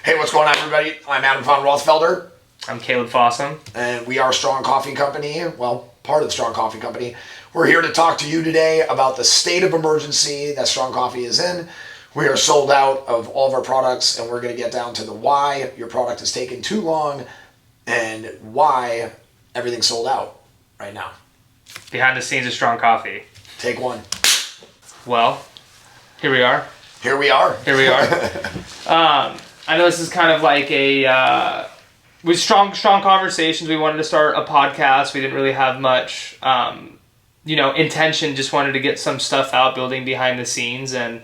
Hey, what's going on, everybody? I'm Adam von Rothfelder, I'm Caleb Fossum. and we are Strong Coffee Company. Well, part of the Strong Coffee Company. We're here to talk to you today about the state of emergency that Strong Coffee is in. We are sold out of all of our products, and we're going to get down to the why your product is taking too long and why everything's sold out right now. Behind the scenes of Strong Coffee. Take one. Well, here we are. Here we are. Here we are. I know this is kind of like with strong conversations. We wanted to start a podcast. We didn't really have much, intention. Just wanted to get some stuff out, building behind the scenes, and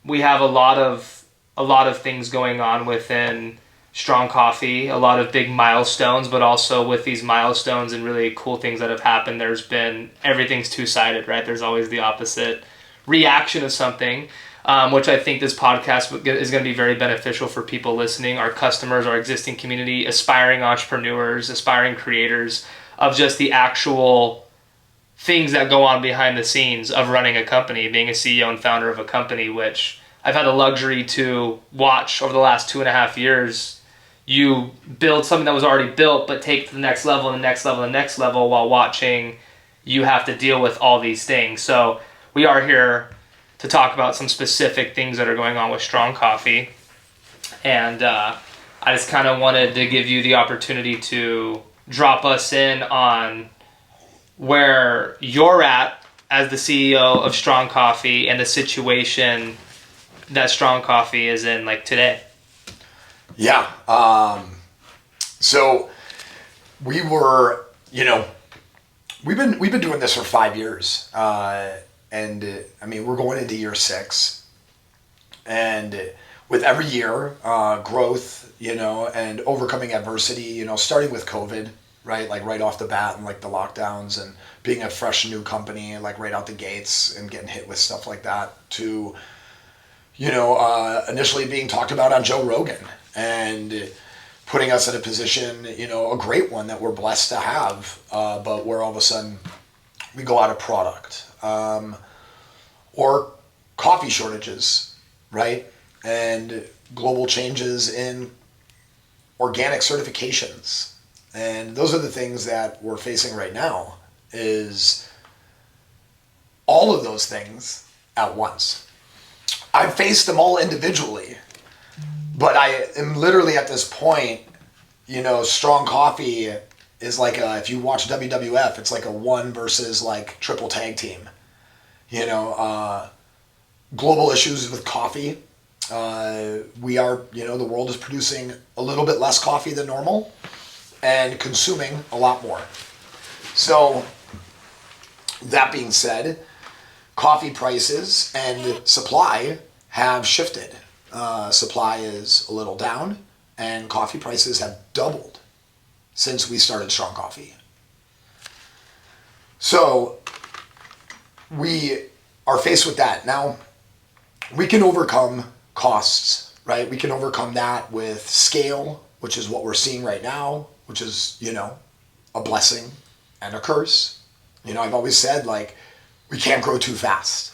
we have a lot of things going on within Strong Coffee. A lot of big milestones, but also with these milestones and really cool things that have happened, there's been everything's two-sided, right? There's always the opposite reaction of something. Which I think this podcast is going to be very beneficial for people listening, our customers, our existing community, aspiring entrepreneurs, aspiring creators, of just the actual things that go on behind the scenes of running a company, being a CEO and founder of a company, which I've had the luxury to watch over the last 2.5 years. You build something that was already built, but take it to the next level and the next level and the next level while watching you have to deal with all these things. So we are here to talk about some specific things that are going on with Strong Coffee. And I just kind of wanted to give you the opportunity to drop us in on where you're at as the CEO of Strong Coffee and the situation that Strong Coffee is in like today. Yeah. So we were, we've been doing this for 5 years. And we're going into year 6, and with every year, growth, and overcoming adversity, starting with COVID, right? Like right off the bat and like the lockdowns and being a fresh new company, like right out the gates and getting hit with stuff like that to, initially being talked about on Joe Rogan and putting us in a position, a great one that we're blessed to have, but where all of a sudden we go out of product. Or coffee shortages, right? And global changes in organic certifications. And those are the things that we're facing right now, is all of those things at once. I've faced them all individually, but I am literally at this point, Strong Coffee is like if you watch WWF, it's like a 1 versus like triple tag team. Global issues with coffee. We are, the world is producing a little bit less coffee than normal and consuming a lot more. So that being said, coffee prices and supply have shifted. Supply is a little down, and coffee prices have doubled since we started Strong Coffee. So we are faced with that. Now, we can overcome costs, right? We can overcome that with scale, which is what we're seeing right now, which is, a blessing and a curse. I've always said, we can't grow too fast.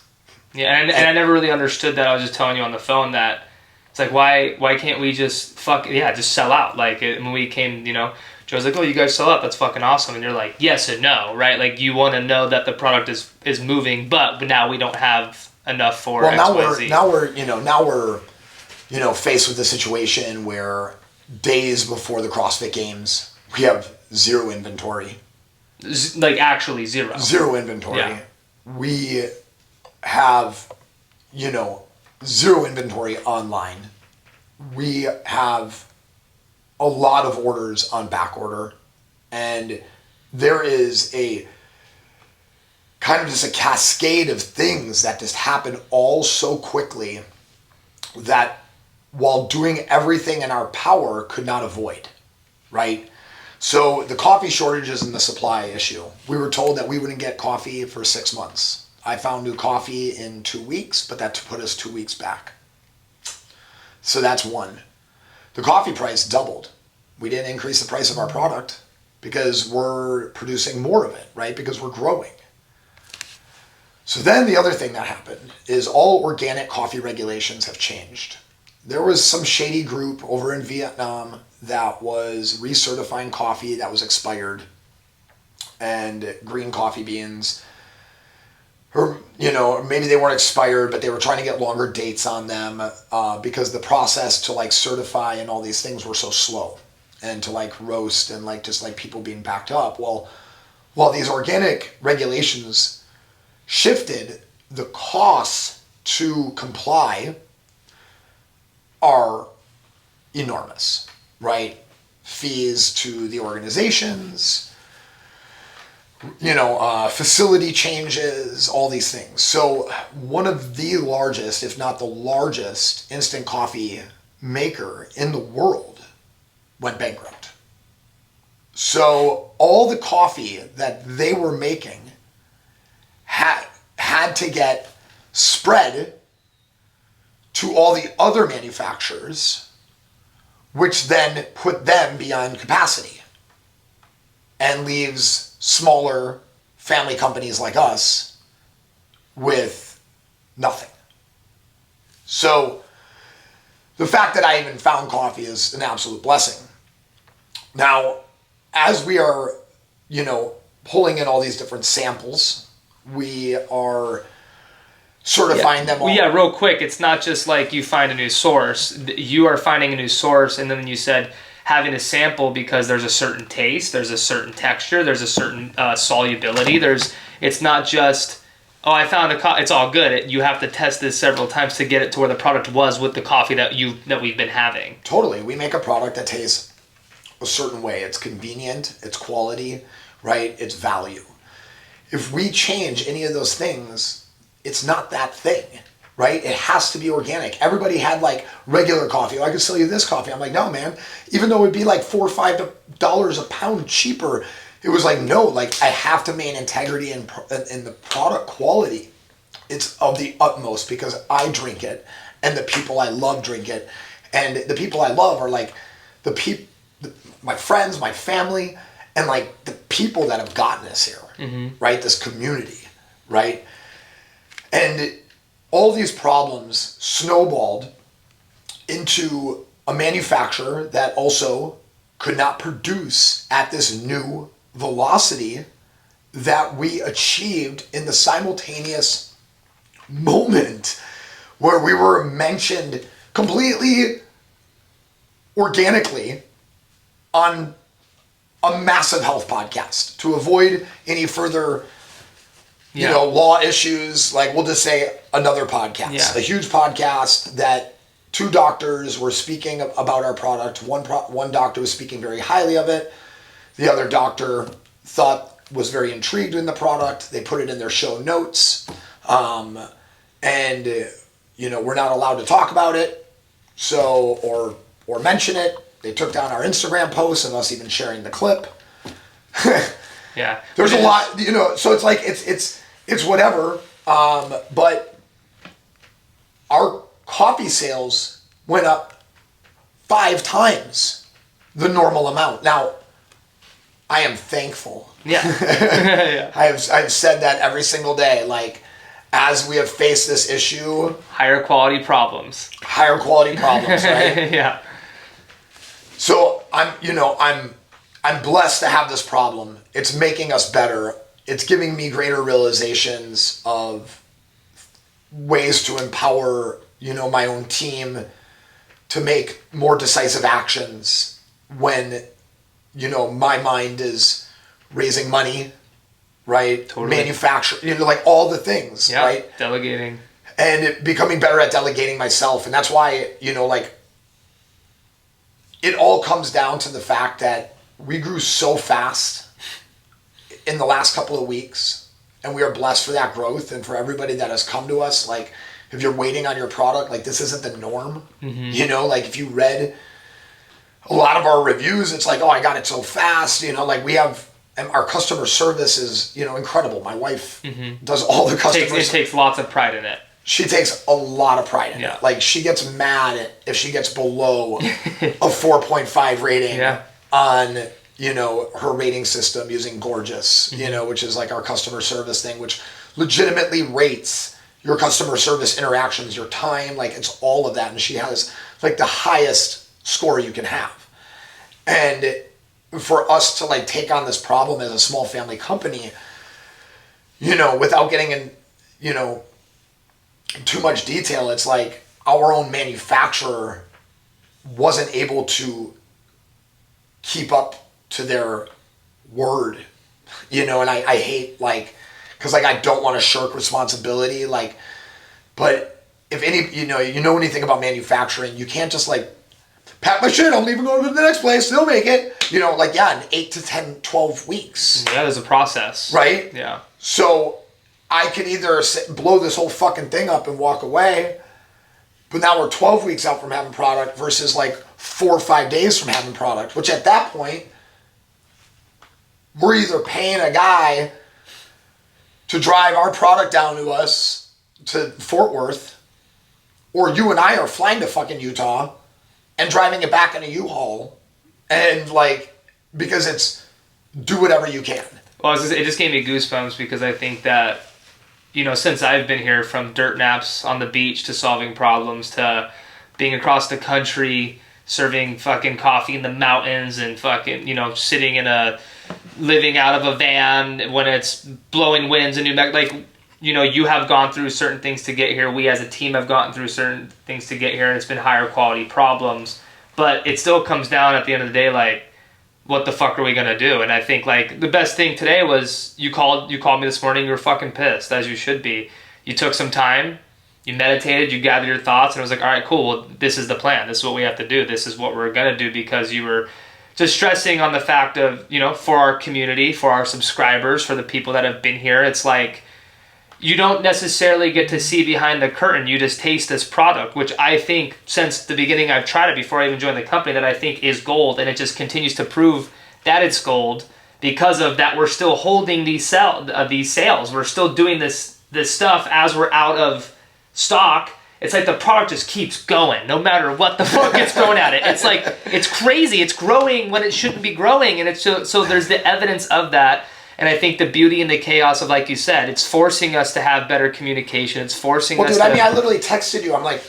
Yeah, and I never really understood that. I was just telling you on the phone that it's like, why can't we just just sell out? Like, when we came, Joe's like, oh, you guys sell out, that's fucking awesome. And you're like, yes and no, right? Like, you want to know that the product is moving, but now we don't have enough for XYZ. Now we're faced with a situation where days before the CrossFit Games, we have zero inventory. Like, actually zero. Zero inventory. Yeah. We have, zero inventory online. We have a lot of orders on back order, and there is a kind of just a cascade of things that just happen all so quickly that, while doing everything in our power, could not avoid, right? So the coffee shortages and the supply issue, we were told that we wouldn't get coffee for 6 months. I found new coffee in 2 weeks, but that put us 2 weeks back. So that's one. The coffee price doubled. We didn't increase the price of our product because we're producing more of it, right? Because we're growing. So then the other thing that happened is all organic coffee regulations have changed. there was some shady group over in Vietnam that was recertifying coffee that was expired and green coffee beans. Or, maybe they weren't expired, but they were trying to get longer dates on them because the process to like certify and all these things were so slow, and to like roast and like just like people being backed up. Well, while these organic regulations shifted, the costs to comply are enormous, right? Fees to the organizations, facility changes, all these things. So one of the largest, if not the largest, instant coffee maker in the world went bankrupt. So all the coffee that they were making had to get spread to all the other manufacturers, which then put them beyond capacity and leaves smaller family companies like us with nothing. So the fact that I even found coffee is an absolute blessing. Now, as we are, pulling in all these different samples, we are certifying them all. Well, yeah, real quick, it's not just like you find a new source. You are finding a new source, and then you said having a sample because there's a certain taste, there's a certain texture, there's a certain solubility. It's not just, I found it's all good. You have to test this several times to get it to where the product was with the coffee that we've been having. Totally. We make a product that tastes a certain way. It's convenient, it's quality, right? It's value. If we change any of those things, it's not that thing, right? It has to be organic. Everybody had like regular coffee. I could sell you this coffee. I'm like, no, man. Even though it'd be like $4 or $5 a pound cheaper, it was like, no, like I have to maintain integrity in the product quality. It's of the utmost because I drink it and the people I love drink it. And the people I love are like my friends, my family, and like the people that have gotten us here, right? This community, right? And all these problems snowballed into a manufacturer that also could not produce at this new velocity that we achieved in the simultaneous moment where we were mentioned completely organically on a massive health podcast to avoid any further law issues. Like, we'll just say another podcast, a huge podcast that 2 doctors were speaking about our product. One doctor was speaking very highly of it. The other doctor was very intrigued in the product. They put it in their show notes. And we're not allowed to talk about it. So, or mention it. They took down our Instagram post and us even sharing the clip. Yeah. There's a lot, so it's like, it's whatever. But our coffee sales went up 5 times the normal amount. Now, I am thankful. Yeah. Yeah. I've said that every single day. Like, as we have faced this issue, higher quality problems, right? Yeah. So I'm blessed to have this problem. It's making us better. It's giving me greater realizations of ways to empower, my own team to make more decisive actions when, my mind is raising money, right? Totally. Manufacturing, like all the things, right? Delegating. And becoming better at delegating myself. And that's why, it all comes down to the fact that we grew so fast in the last couple of weeks, and we are blessed for that growth. And for everybody that has come to us, like, if you're waiting on your product, like, this isn't the norm. Like, if you read a lot of our reviews, it's like, oh, I got it so fast. Like, we have, and our customer service is, incredible. My wife does all the customer service. It takes lots of pride in it. She takes a lot of pride in it. Like, she gets mad if she gets below a 4.5 rating on, her rating system using Gorgeous, which is like our customer service thing, which legitimately rates your customer service interactions, your time, like, it's all of that. And she has like the highest score you can have. And for us to like take on this problem as a small family company, you know, without getting in, you know, too much detail, it's like our own manufacturer wasn't able to keep up to their word, you know, and I hate like, cause like I don't want to shirk responsibility, like, but if you know anything about manufacturing, you can't just like pack my shit, I'm leaving, going to the next place, they'll make it, you know, like, yeah, in 8 to 10, 12 weeks. Yeah, there's a process. Right? Yeah. So I could either blow this whole fucking thing up and walk away, but now we're 12 weeks out from having product versus like 4 or 5 days from having product, which at that point, we're either paying a guy to drive our product down to us to Fort Worth, or you and I are flying to fucking Utah and driving it back in a U-Haul, and like, because it's do whatever you can. Well, it just gave me goosebumps because I think that, you know, since I've been here, from dirt naps on the beach to solving problems to being across the country serving fucking coffee in the mountains and fucking, you know, living out of a van when it's blowing winds in New Mexico, like, you know, you have gone through certain things to get here. We as a team have gone through certain things to get here, and it's been higher quality problems. But it still comes down at the end of the day, like, what the fuck are we gonna do? And I think like the best thing today was you called me this morning. You were fucking pissed, as you should be. You took some time, you meditated, you gathered your thoughts, and it was like, all right, cool. Well, this is the plan. This is what we have to do. This is what we're gonna do, because you were just stressing on the fact of, you know, for our community, for our subscribers, for the people that have been here. It's like, you don't necessarily get to see behind the curtain. You just taste this product, which I think since the beginning I've tried it before I even joined the company, that I think is gold, and it just continues to prove that it's gold because of that. We're still holding these sales. We're still doing this stuff as we're out of stock. It's like the product just keeps going no matter what the fuck gets thrown at it. It's like, it's crazy. It's growing when it shouldn't be growing, and it's so there's the evidence of that. And I think the beauty and the chaos of, like you said, it's forcing us to have better communication. It's forcing us to... I mean, I literally texted you. I'm like,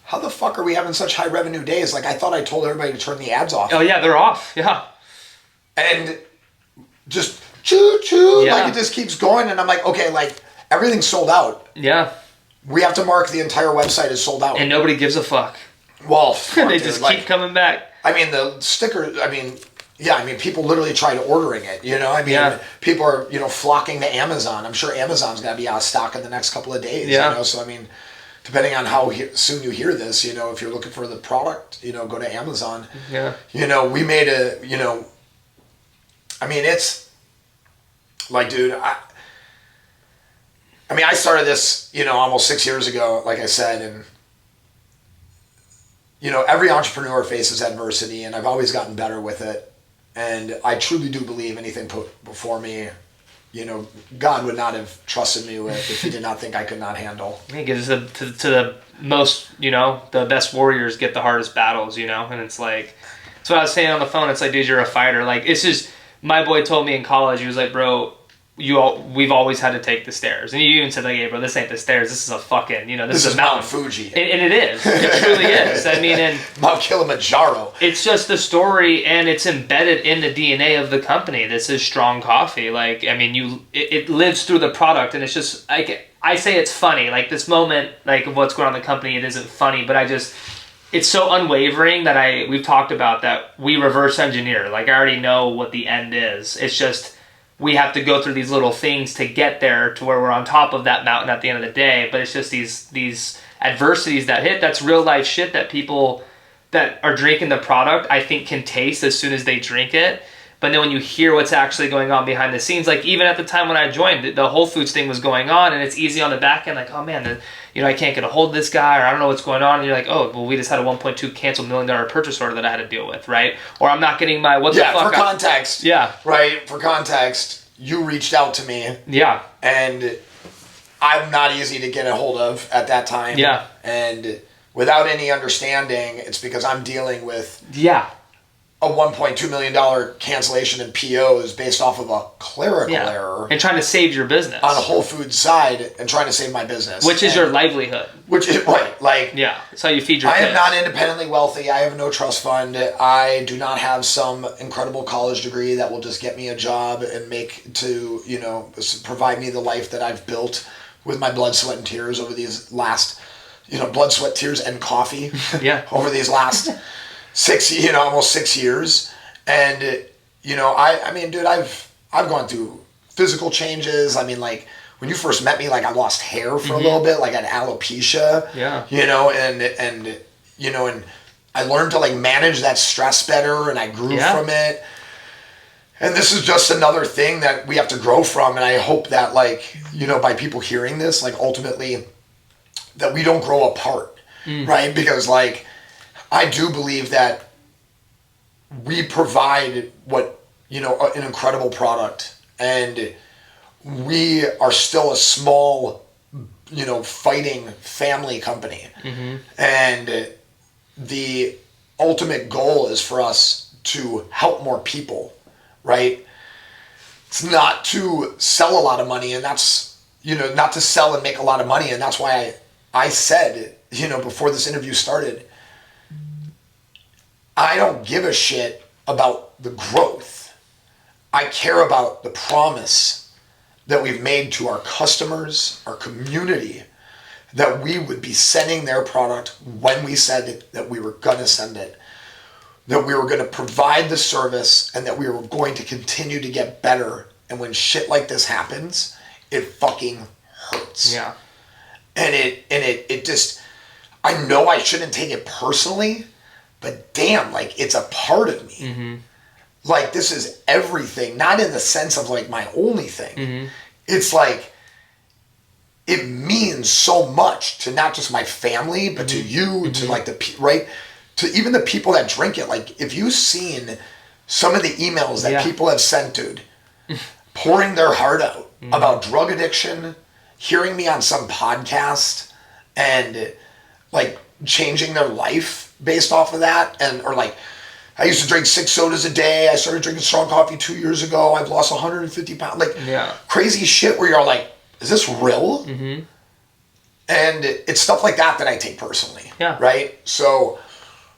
how the fuck are we having such high revenue days? Like, I thought I told everybody to turn the ads off. Oh, yeah, they're off. Yeah. And just choo-choo. Yeah. Like, it just keeps going. And I'm like, okay, like, everything's sold out. Yeah. We have to mark the entire website as sold out. And nobody gives a fuck. Well, fuck, they just keep coming back. I mean, the sticker, I mean... Yeah, I mean, people literally tried ordering it, you know? I mean, people are, you know, flocking to Amazon. I'm sure Amazon's going to be out of stock in the next couple of days, you know? So, I mean, depending on how soon you hear this, you know, if you're looking for the product, you know, go to Amazon. Yeah. You know, we made a, you know, I mean, it's, like, dude, I mean, I started this, you know, almost 6 years ago, like I said, and, you know, every entrepreneur faces adversity, and I've always gotten better with it. And I truly do believe anything put before me, you know, God would not have trusted me with if he did not think I could not handle. I think it's to the most, you know, the best warriors get the hardest battles, you know? And it's like, that's what I was saying on the phone. It's like, dude, you're a fighter. Like, it's just, my boy told me in college, he was like, bro, we've always had to take the stairs. And you even said, like, hey, bro, this ain't the stairs. This is a fucking, you know, this is a mountain. Mount Fuji. And it is. It truly is. I mean, and Mount Kilimanjaro. It's just the story, and it's embedded in the DNA of the company. This is Strong Coffee. Like, I mean, it lives through the product, and it's just, like, I say it's funny. Like, this moment, like, of what's going on in the company, it isn't funny, but it's so unwavering that we've talked about that we reverse engineer. Like, I already know what the end is. It's just, we have to go through these little things to get there to where we're on top of that mountain at the end of the day. But it's just these adversities that hit. That's real life shit that people that are drinking the product, I think, can taste as soon as they drink it. But then when you hear what's actually going on behind the scenes, like even at the time when I joined, the Whole Foods thing was going on, and it's easy on the back end, like, oh man, you know, I can't get a hold of this guy, or I don't know what's going on. And you're like, oh, well, we just had a 1.2 canceled $1 million purchase order that I had to deal with, right? Or I'm not getting my, what the fuck? Yeah, for context. Yeah. Right, for context, you reached out to me. Yeah. And I'm not easy to get a hold of at that time. Yeah. And without any understanding, it's because I'm dealing with... Yeah. a $1.2 million cancellation in POs based off of a clerical error. And trying to save your business. On a Whole Foods side and trying to save my business. Which is your livelihood. Which is, right, like... Yeah, that's how you feed your kids. I am not independently wealthy. I have no trust fund. I do not have some incredible college degree that will just get me a job and provide me the life that I've built with my blood, sweat, and tears over these last... blood, sweat, tears, and coffee. Yeah. Over these last... almost 6 years. And, I mean, dude, I've gone through physical changes. I mean, like, when you first met me, like, I lost hair for a little bit, like, I had alopecia. Yeah. And I learned to, like, manage that stress better, and I grew from it. And this is just another thing that we have to grow from, and I hope that, like, by people hearing this, like, ultimately, that we don't grow apart, right? Because, like, I do believe that we provide an incredible product, and we are still a small, fighting family company. Mm-hmm. And the ultimate goal is for us to help more people, right? It's not to sell a lot of money, and that's, not to sell and make a lot of money. And that's why I said, before this interview started, I don't give a shit about the growth. I care about the promise that we've made to our customers, our community, that we would be sending their product when we said that we were going to send it, that we were going to provide the service, and that we were going to continue to get better. And when shit like this happens, it fucking hurts. Yeah. And it just, I know I shouldn't take it personally, but damn, like, it's a part of me. Mm-hmm. Like, this is everything. Not in the sense of, like, my only thing. Mm-hmm. It's like, it means so much to not just my family, but to you, to, like, right? To even the people that drink it. Like, if you've seen some of the emails that people have sent, dude, pouring their heart out about drug addiction, hearing me on some podcast, and, like, changing their life based off of that, or like, I used to drink 6 sodas a day. I started drinking strong coffee 2 years ago. I've lost 150 pounds. Like, crazy shit where you're like, is this real? Mm-hmm. And it's stuff like that I take personally. Yeah. Right? So,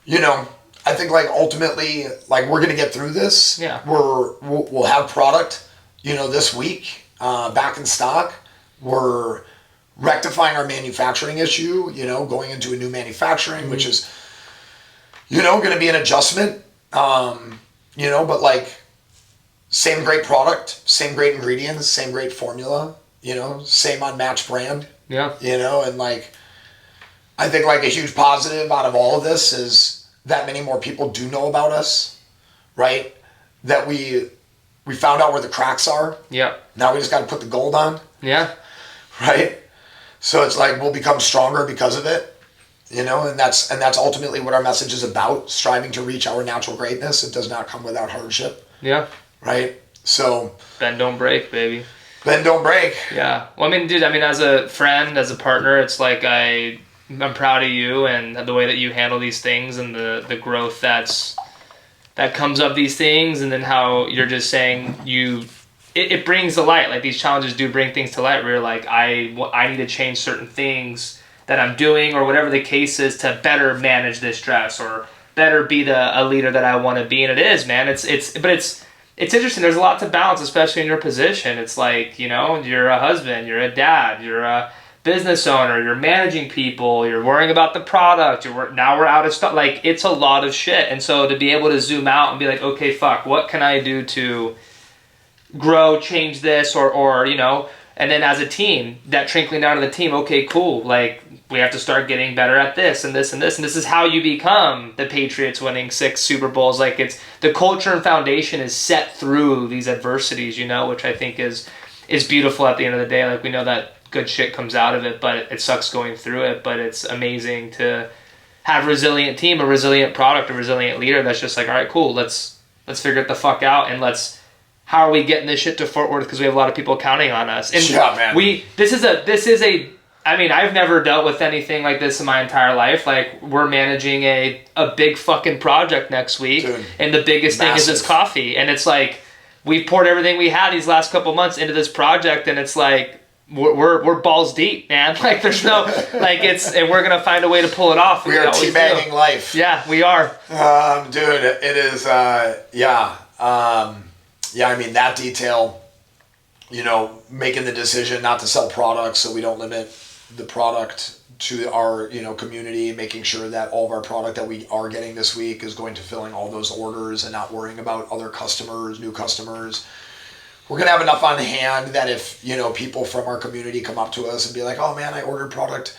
I think, like, ultimately, like, we're going to get through this. Yeah. We'll have product, this week, back in stock. We're rectifying our manufacturing issue, going into a new manufacturing, which is, going to be an adjustment, but, like, same great product, same great ingredients, same great formula, same unmatched brand. Yeah. And, like, I think, like, a huge positive out of all of this is that many more people do know about us, right? That we found out where the cracks are. Yeah. Now we just got to put the gold on. Yeah. Right? So it's like we'll become stronger because of it, and that's ultimately what our message is about, striving to reach our natural greatness. It does not come without hardship. Yeah. Right? So bend, don't break, baby. Bend, don't break. Yeah. Well, I mean, dude, as a friend, as a partner, it's like I'm proud of you and the way that you handle these things and the growth that comes of these things, and then how you're just saying it brings to light. Like, these challenges do bring things to light where you're like, I need to change certain things that I'm doing, or whatever the case is, to better manage this stress, or better be a leader that I want to be. And it is, man. It's interesting. There's a lot to balance, especially in your position. It's like, you're a husband, you're a dad, you're a business owner, you're managing people, you're worrying about the product, now we're out of stock. Like, it's a lot of shit. And so to be able to zoom out and be like, okay, fuck, what can I do to grow, change this, or and then as a team, that trickling down to the team, okay, cool, like, we have to start getting better at this and this and this, and this is how you become the Patriots winning 6 Super Bowls. Like, it's the culture and foundation is set through these adversities, which I think is beautiful at the end of the day. Like, we know that good shit comes out of it, but it sucks going through it. But it's amazing to have a resilient team, a resilient product, a resilient leader that's just like, all right, cool, let's figure it the fuck out, and how are we getting this shit to Fort Worth? Because we have a lot of people counting on us. And yeah, man. This is a I mean, I've never dealt with anything like this in my entire life. Like, we're managing a big fucking project next week, Dude, and the biggest thing is this massive. coffee. And it's like, we've poured everything we had these last couple months into this project, and it's like, we're balls deep, man. Like, there's no, like, and we're gonna find a way to pull it off. We are always teabagging do. life. Yeah, we are. Dude, it is, yeah. Yeah, I mean, that detail, you know, making the decision not to sell products so we don't limit the product to our, you know, community, making sure that all of our product that we are getting this week is going to filling all those orders and not worrying about other customers, new customers. We're going to have enough on hand that if, you know, people from our community come up to us and be like, oh man, I ordered product,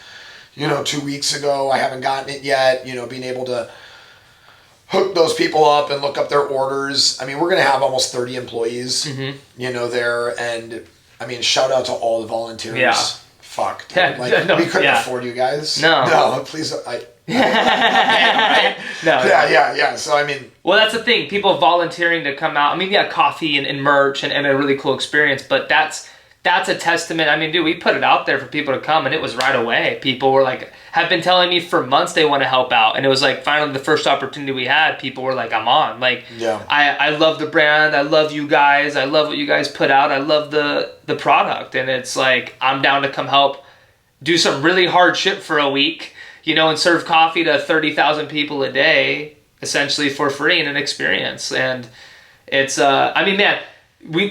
you know, 2 weeks ago, I haven't gotten it yet, you know, being able to hook those people up and look up their orders. I mean, we're going to have almost 30 employees, you know, there. And I mean, shout out to all the volunteers. Yeah. Fuck. Dude. Yeah, Like, no, we couldn't yeah. afford you guys. No. No, please. Right? No. Yeah. So, I mean, Well, that's the thing. People volunteering to come out. I mean, yeah, coffee and merch and a really cool experience, but that's a testament. I mean, dude, we put it out there for people to come, and it was right away. People were like, have been telling me for months they want to help out, and it was like finally the first opportunity we had, people were like, I'm on. Like, Yeah. I love the brand. I love you guys. I love what you guys put out. I love the product, and it's like, I'm down to come help do some really hard shit for a week, you know, and serve coffee to 30,000 people a day, essentially for free in an experience. And it's, I mean, man,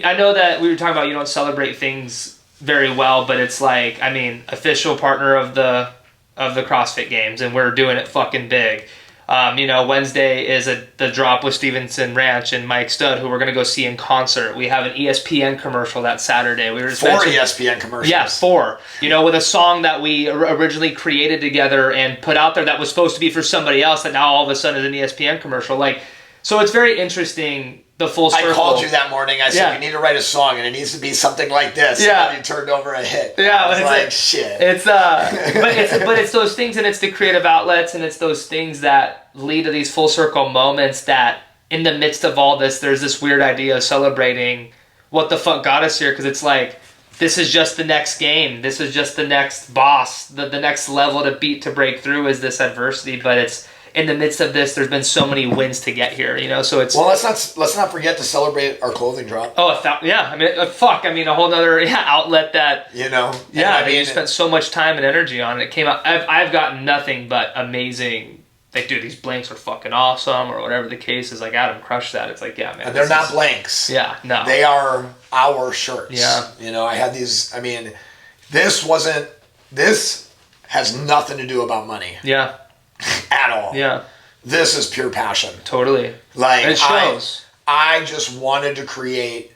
I know that we were talking about you don't celebrate things very well, but it's like, I mean, official partner of the CrossFit Games, and we're doing it fucking big. You know, Wednesday is the drop with Stevenson Ranch and Mike Stud, who we're gonna go see in concert. We have an ESPN commercial that Saturday. We were just 4 mentioning- ESPN commercials. Yeah, 4. You know, with a song that we originally created together and put out there that was supposed to be for somebody else that now all of a sudden is an ESPN commercial. Like, so it's very interesting, the full circle. I called you that morning. I said, Yeah. you need to write a song, and it needs to be something like this. Yeah. And then you turned over a hit. Yeah, I was it's like, like- shit. It's but it's those things, and it's the creative outlets, and it's those things that lead to these full circle moments that in the midst of all this, there's this weird idea of celebrating what the fuck got us here, because it's like, this is just the next game. This is just the next boss. The next level to beat, to break through is this adversity, but it's in the midst of this, there's been so many wins to get here, you know, so it's... Well, let's not forget to celebrate our clothing drop. Oh, yeah, I mean, fuck, I mean, a whole other outlet that... You know? Yeah, And I mean, you spent so much time and energy on it. It came out. I've gotten nothing but amazing. Like, dude, these blanks are fucking awesome, or whatever the case is. Like, Adam crushed that. It's like, yeah, man. and they're this not is- blanks. Yeah, no. They are our shirts. Yeah. You know, I had these, I mean, this has nothing to do about money Yeah, at all. yeah, This is pure passion. totally. Like, It shows. I just wanted to create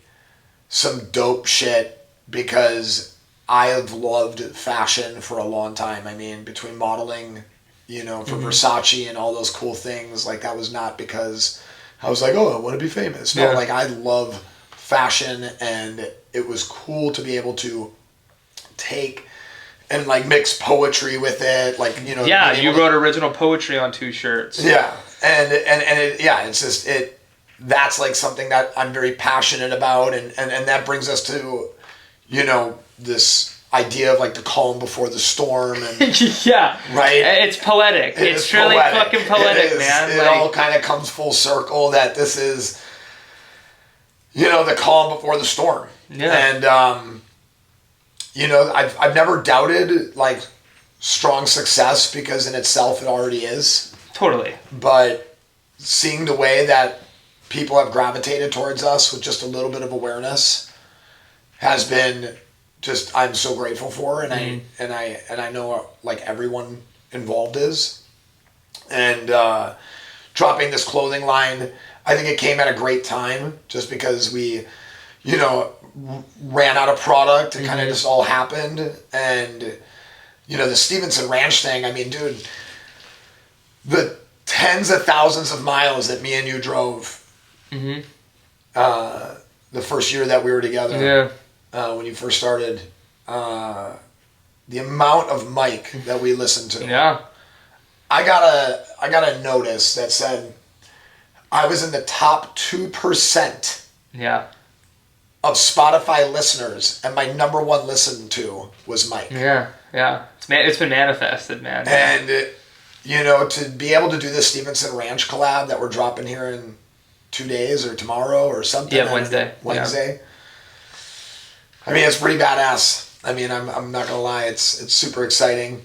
some dope shit because I have loved fashion for a long time. I mean, between modeling, you know, for Versace and all those cool things, like, that was not because I was like, oh, I want to be famous. No, Yeah. like, I love fashion, and it was cool to be able to take and, like, mix poetry with it, like, you know. Yeah, being you able to- wrote original poetry on 2 shirts. yeah, and it's just that's like something that I'm very passionate about, and that brings us to, you know, this idea of like the calm before the storm, and Yeah, right. It's poetic. It It's is truly poetic. fucking poetic, It is. man. It Like, all kind of comes full circle that this is, you know, the calm before the storm. Yeah. And you know, I've never doubted like strong success, because in itself it already is. totally. But seeing the way that people have gravitated towards us with just a little bit of awareness has been just, I'm so grateful for, and I know like everyone involved is. And dropping this clothing line, I think it came at a great time, just because we, you know, ran out of product. It kind of just all happened. And, you know, the Stevenson Ranch thing, I mean, dude, the tens of thousands of miles that me and you drove the first year that we were together, Yeah. when you first started, the amount of Mike that we listened to. Yeah. I got a notice that said I was in the top 2% Yeah. of Spotify listeners, and my number one listened to was Mike. Yeah. Yeah. It's been manifested, man. And, to be able to do this Stevenson Ranch collab that we're dropping here in 2 days or tomorrow or something. Yeah, Wednesday. Wednesday. Yeah. I mean, it's pretty badass. I mean, I'm not gonna lie, it's super exciting.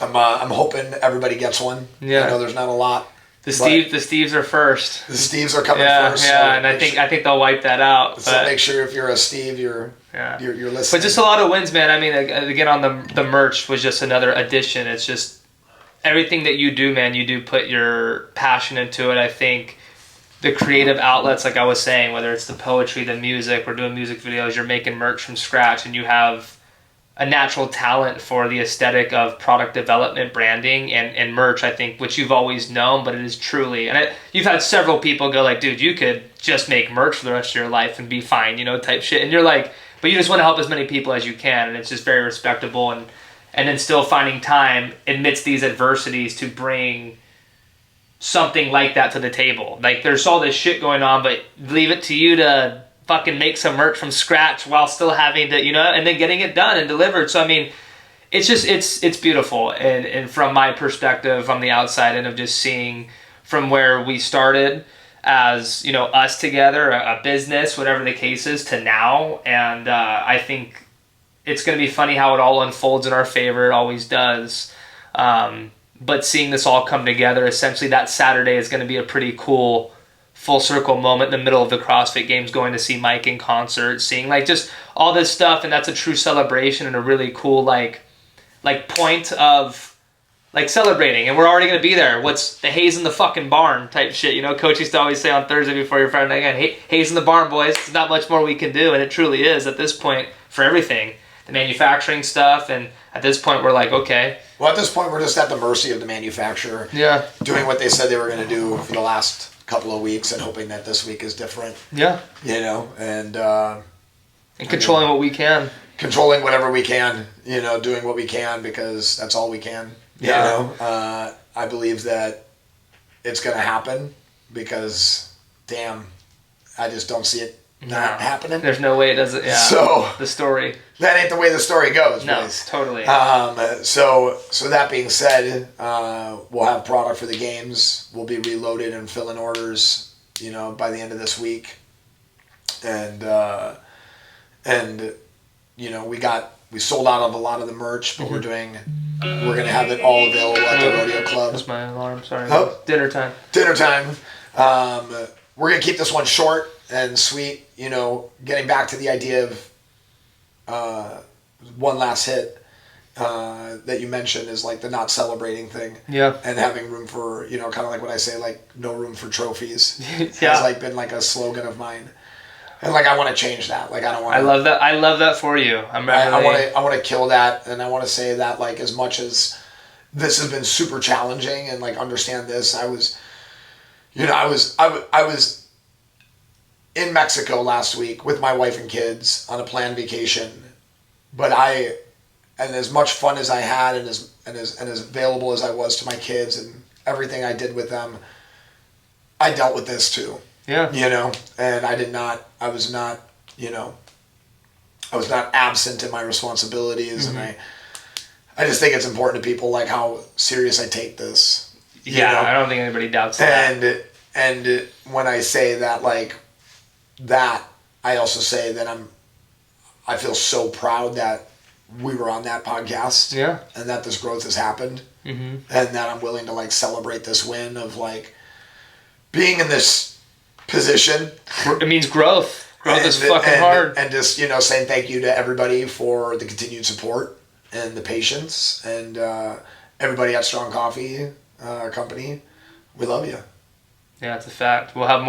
I'm hoping everybody gets one. Yeah. I know there's not a lot. The Steves are first. The Steves are coming first. Yeah, so and I think they'll wipe that out. So make sure if you're a Steve, you're listening. But just a lot of wins, man. I mean, again, on the merch was just another addition. It's just everything that you do, man. You do put your passion into it. I think the creative outlets, like I was saying, whether it's the poetry, the music, we're doing music videos, you're making merch from scratch, and you have a natural talent for the aesthetic of product development, branding, and merch, I think, which you've always known, but it is truly, and you've had several people go like, dude, you could just make merch for the rest of your life and be fine, type shit. And you're like, but you just want to help as many people as you can, and it's just very respectable, and then still finding time amidst these adversities to bring something like that to the table. Like, there's all this shit going on, but leave it to you to fucking make some merch from scratch while still having to, and then getting it done and delivered. So, I mean, it's just, it's beautiful. And from my perspective, from the outside, and of just seeing from where we started as, us together, a business, whatever the case is, to now. And I think it's going to be funny how it all unfolds in our favor. It always does. But seeing this all come together, essentially that Saturday is going to be a pretty cool full circle moment in the middle of the CrossFit Games, going to see Mike in concert, seeing like just all this stuff, and that's a true celebration and a really cool like point of like celebrating, and we're already going to be there. What's the Haze in the fucking barn type shit, Coach used to always say on Thursday before your Friday night again, Haze in the barn, boys. There's not much more we can do, and it truly is at this point for everything, the manufacturing stuff, and at this point we're like, okay. Well, at this point we're just at the mercy of the manufacturer. Yeah. Doing what they said they were going to do for the last couple of weeks and hoping that this week is different. Yeah. And controlling what we can. Controlling whatever we can, doing what we can, because that's all we can. Yeah. I believe that it's going to happen because, damn, I just don't see it not happening. There's no way it doesn't. Yeah. So the story. That ain't the way the story goes. No, boys. Totally. So that being said, we'll have product for the games. We'll be reloaded and filling orders, by the end of this week. And we sold out of a lot of the merch, but we're going to have it all available at the Rodeo Club. That's my alarm. Sorry. Oh. Dinner time. We're going to keep this one short and sweet, getting back to the idea of one last hit that you mentioned is like the not celebrating thing. Yeah. And having room for, kind of like what I say, like no room for trophies. Yeah. Has like been like a slogan of mine. And like I want to change that. Like I don't want. I love that. I love that for you. I want to kill that, and I want to say that like as much as this has been super challenging, and like understand this, I was in Mexico last week with my wife and kids on a planned vacation, but and as much fun as I had, and as available as I was to my kids and everything I did with them, I dealt with this too. Yeah. And I was not absent in my responsibilities. Mm-hmm. And I just think it's important to people like how serious I take this. Yeah. I don't think anybody doubts that. And when I say that, like that, I also say that I feel so proud that we were on that podcast. Yeah. And that this growth has happened. Mm-hmm. And that I'm willing to like celebrate this win of like being in this position. It means growth. Growth is fucking hard. And just, saying thank you to everybody for the continued support and the patience, and everybody at Strong Coffee Company. We love you. Yeah, it's a fact. We'll have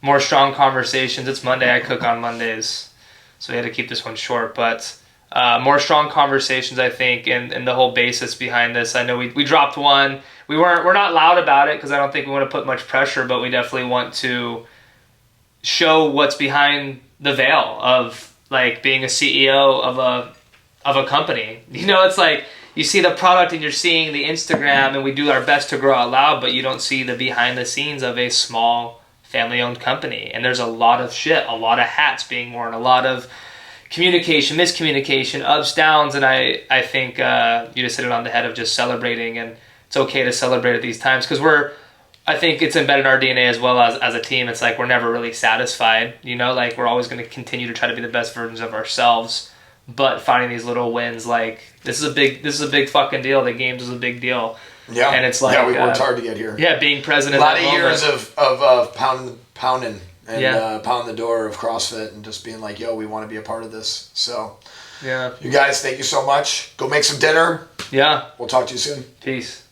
more strong conversations. It's Monday. I cook on Mondays, so we had to keep this one short. But more strong conversations, I think, and the whole basis behind this. I know we dropped one. We're not loud about it because I don't think we want to put much pressure, but we definitely want to show what's behind the veil of like being a CEO of a company. It's like you see the product and you're seeing the Instagram, and we do our best to grow out loud, but you don't see the behind the scenes of a small family-owned company. And there's a lot of shit, a lot of hats being worn, a lot of communication, miscommunication, ups, downs, and I think you just hit it on the head of just celebrating, and it's okay to celebrate at these times because I think it's embedded in our DNA as well as a team. It's like we're never really satisfied, you know, like we're always going to continue to try to be the best versions of ourselves, but finding these little wins, like this is a big fucking deal. The games is a big deal. Yeah. And it's like, yeah, we worked hard to get here. Yeah, being president. A lot of years of pounding and pounding the door of CrossFit and just being like, yo, we want to be a part of this. So, yeah. You guys, thank you so much. Go make some dinner. Yeah. We'll talk to you soon. Peace.